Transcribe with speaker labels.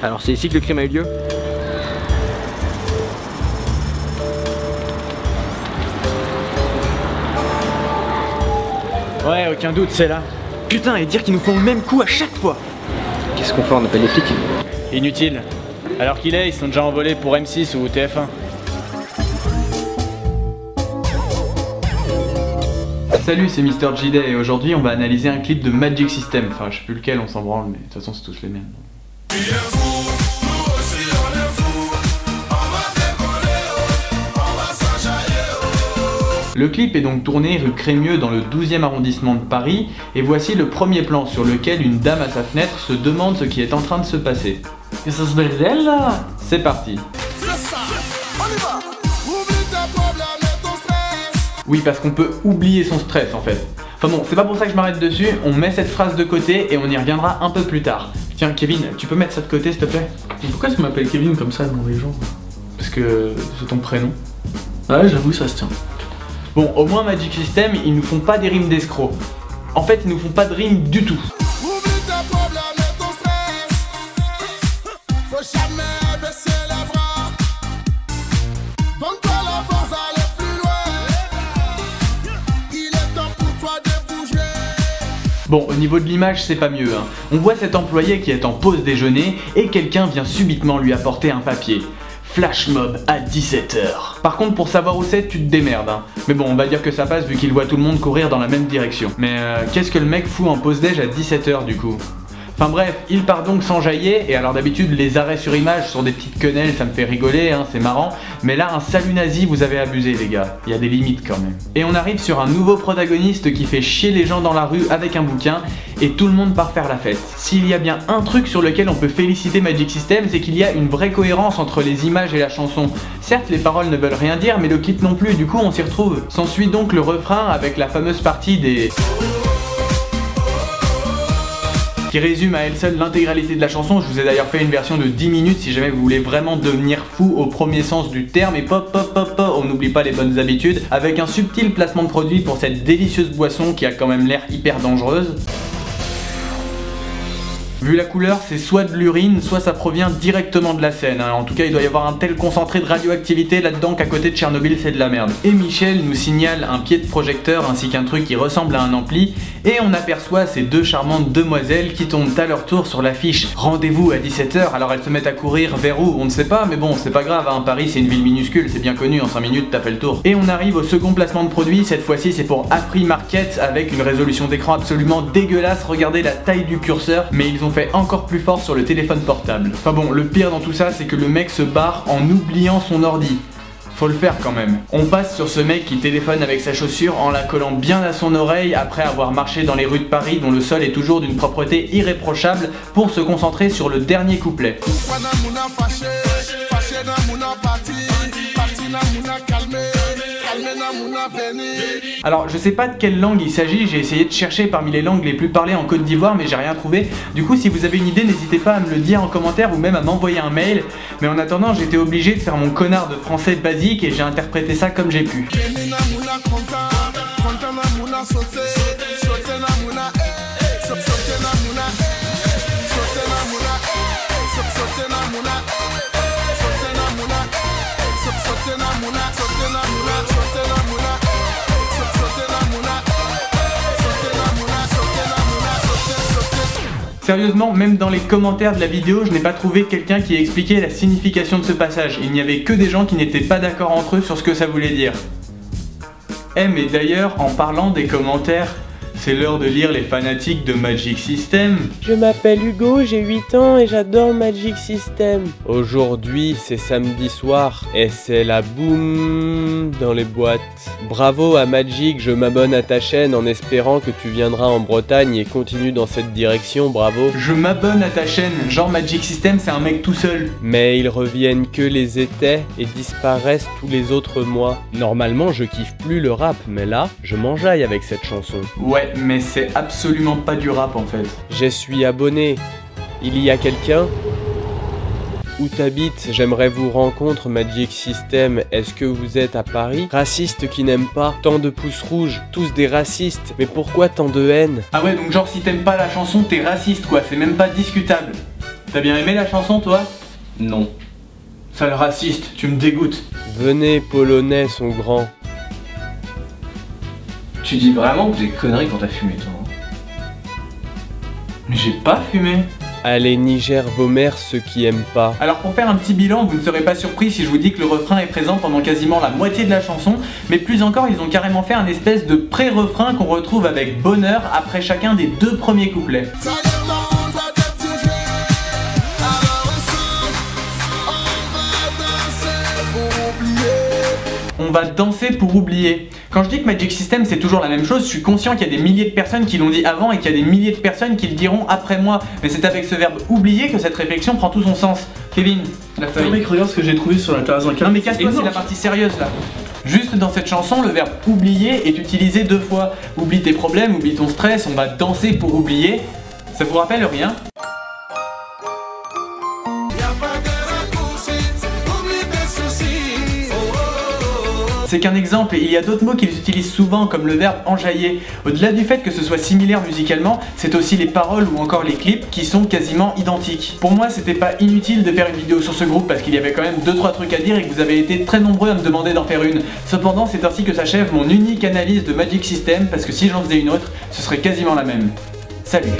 Speaker 1: Alors c'est ici que le crime a eu lieu? Ouais, aucun doute, c'est là. Putain, et dire qu'ils nous font le même coup à chaque fois. Qu'est-ce qu'on fait, on appelle les flics? Inutile. Alors qu'il est, ils sont déjà envolés pour M6 ou TF1. Salut, c'est Mr. J-Day et aujourd'hui on va analyser un clip de Magic System. Enfin, je sais plus lequel, on s'en branle, mais de toute façon c'est tous les mêmes. Le clip est donc tourné rue Crémieux dans le 12e arrondissement de Paris et voici le premier plan sur lequel une dame à sa fenêtre se demande ce qui est en train de se passer.
Speaker 2: Et ça se bordel là?
Speaker 1: C'est parti. Oui, parce qu'on peut oublier son stress en fait. Enfin bon, c'est pas pour ça que je m'arrête dessus, on met cette phrase de côté et on y reviendra un peu plus tard. Tiens Kevin, tu peux mettre ça de côté s'il te plaît?
Speaker 2: Pourquoi tu m'appelles Kevin comme ça devant les gens?
Speaker 1: Parce que c'est ton prénom.
Speaker 2: Ouais, j'avoue, ça se tient.
Speaker 1: Bon, au moins Magic System, ils nous font pas des rimes d'escrocs. En fait, ils nous font pas de rimes du tout. Bon, au niveau de l'image, c'est pas mieux, hein. On voit cet employé qui est en pause déjeuner et quelqu'un vient subitement lui apporter un papier. Flash mob à 17 h. Par contre, pour savoir où c'est, tu te démerdes, hein. Mais bon, on va dire que ça passe vu qu'il voit tout le monde courir dans la même direction. Mais qu'est-ce que le mec fout en pause déj à 17 h du coup? Enfin bref, il part donc s'enjailler, et alors d'habitude les arrêts sur image sur des petites quenelles ça me fait rigoler, hein, c'est marrant, mais là un salut nazi vous avez abusé les gars, il y a des limites quand même. Et on arrive sur un nouveau protagoniste qui fait chier les gens dans la rue avec un bouquin, et tout le monde part faire la fête. S'il y a bien un truc sur lequel on peut féliciter Magic System, c'est qu'il y a une vraie cohérence entre les images et la chanson. Certes les paroles ne veulent rien dire, mais le clip non plus, du coup on s'y retrouve. S'ensuit donc le refrain avec la fameuse partie des... qui résume à elle seule l'intégralité de la chanson. Je vous ai d'ailleurs fait une version de 10 minutes si jamais vous voulez vraiment devenir fou au premier sens du terme. Et pop pop pop pop, on n'oublie pas les bonnes habitudes, avec un subtil placement de produit pour cette délicieuse boisson qui a quand même l'air hyper dangereuse. Vu la couleur, c'est soit de l'urine, soit ça provient directement de la Seine, hein. En tout cas, il doit y avoir un tel concentré de radioactivité là-dedans qu'à côté de Tchernobyl, c'est de la merde. Et Michel nous signale un pied de projecteur ainsi qu'un truc qui ressemble à un ampli, et on aperçoit ces deux charmantes demoiselles qui tombent à leur tour sur l'affiche « Rendez-vous à 17 h », alors elles se mettent à courir vers où, on ne sait pas, mais bon, c'est pas grave, hein. Paris c'est une ville minuscule, c'est bien connu, en 5 minutes t'as fait le tour. Et on arrive au second placement de produit, cette fois-ci c'est pour Afri Market, avec une résolution d'écran absolument dégueulasse, regardez la taille du curseur, mais ils ont fait encore plus fort sur le téléphone portable. Enfin bon, le pire dans tout ça, c'est que le mec se barre en oubliant son ordi. Faut le faire quand même. On passe sur ce mec qui téléphone avec sa chaussure en la collant bien à son oreille après avoir marché dans les rues de Paris dont le sol est toujours d'une propreté irréprochable pour se concentrer sur le dernier couplet. Alors je sais pas de quelle langue il s'agit, j'ai essayé de chercher parmi les langues les plus parlées en Côte d'Ivoire mais j'ai rien trouvé. Du coup si vous avez une idée n'hésitez pas à me le dire en commentaire ou même à m'envoyer un mail. Mais en attendant j'étais obligé de faire mon connard de français basique et j'ai interprété ça comme j'ai pu. Sérieusement, même dans les commentaires de la vidéo, je n'ai pas trouvé quelqu'un qui ait expliqué la signification de ce passage. Il n'y avait que des gens qui n'étaient pas d'accord entre eux sur ce que ça voulait dire. Eh mais d'ailleurs, en parlant des commentaires, c'est l'heure de lire les fanatiques de Magic System.
Speaker 3: Je m'appelle Hugo, j'ai 8 ans et j'adore Magic System. Aujourd'hui, c'est samedi soir et c'est la boum dans les boîtes. Bravo à Magic, je m'abonne à ta chaîne en espérant que tu viendras en Bretagne et continue dans cette direction, bravo.
Speaker 1: Je m'abonne à ta chaîne, genre Magic System c'est un mec tout seul.
Speaker 3: Mais ils reviennent que les étés et disparaissent tous les autres mois. Normalement, je kiffe plus le rap, mais là, je m'enjaille avec cette chanson.
Speaker 1: Ouais, mais c'est absolument pas du rap en fait.
Speaker 3: Je suis abonné. Il y a quelqu'un? Où t'habites? J'aimerais vous rencontrer Magic System. Est-ce que vous êtes à Paris? Raciste qui n'aime pas. Tant de pouces rouges, tous des racistes. Mais pourquoi tant de haine?
Speaker 1: Ah ouais, donc genre si t'aimes pas la chanson, t'es raciste quoi, c'est même pas discutable. T'as bien aimé la chanson, toi?
Speaker 2: Non.
Speaker 1: Sale raciste, tu me dégoûtes.
Speaker 3: Venez, Polonais sont grands.
Speaker 2: Tu dis vraiment que des conneries quand t'as fumé, toi, hein?
Speaker 1: Mais j'ai pas fumé.
Speaker 3: Allez, Niger vos mères ceux qui aiment pas.
Speaker 1: Alors pour faire un petit bilan, vous ne serez pas surpris si je vous dis que le refrain est présent pendant quasiment la moitié de la chanson, mais plus encore, ils ont carrément fait un espèce de pré-refrain qu'on retrouve avec bonheur après chacun des 2 premiers couplets. On va danser pour oublier. Quand je dis que Magic System c'est toujours la même chose, je suis conscient qu'il y a des milliers de personnes qui l'ont dit avant et qu'il y a des milliers de personnes qui le diront après moi. Mais c'est avec ce verbe oublier que cette réflexion prend tout son sens. Kevin, la feuille.
Speaker 2: Oh mec, regarde ce que j'ai trouvé sur la terrasse d'un café.
Speaker 1: Non mais casse-toi, c'est la partie sérieuse là. Juste dans cette chanson, le verbe oublier est utilisé 2 fois. Oublie tes problèmes, oublie ton stress, on va danser pour oublier. Ça vous rappelle rien? C'est qu'un exemple, et il y a d'autres mots qu'ils utilisent souvent comme le verbe enjailler. Au-delà du fait que ce soit similaire musicalement, c'est aussi les paroles ou encore les clips qui sont quasiment identiques. Pour moi, c'était pas inutile de faire une vidéo sur ce groupe parce qu'il y avait quand même 2-3 trucs à dire et que vous avez été très nombreux à me demander d'en faire une. Cependant, c'est ainsi que s'achève mon unique analyse de Magic System parce que si j'en faisais une autre, ce serait quasiment la même. Salut!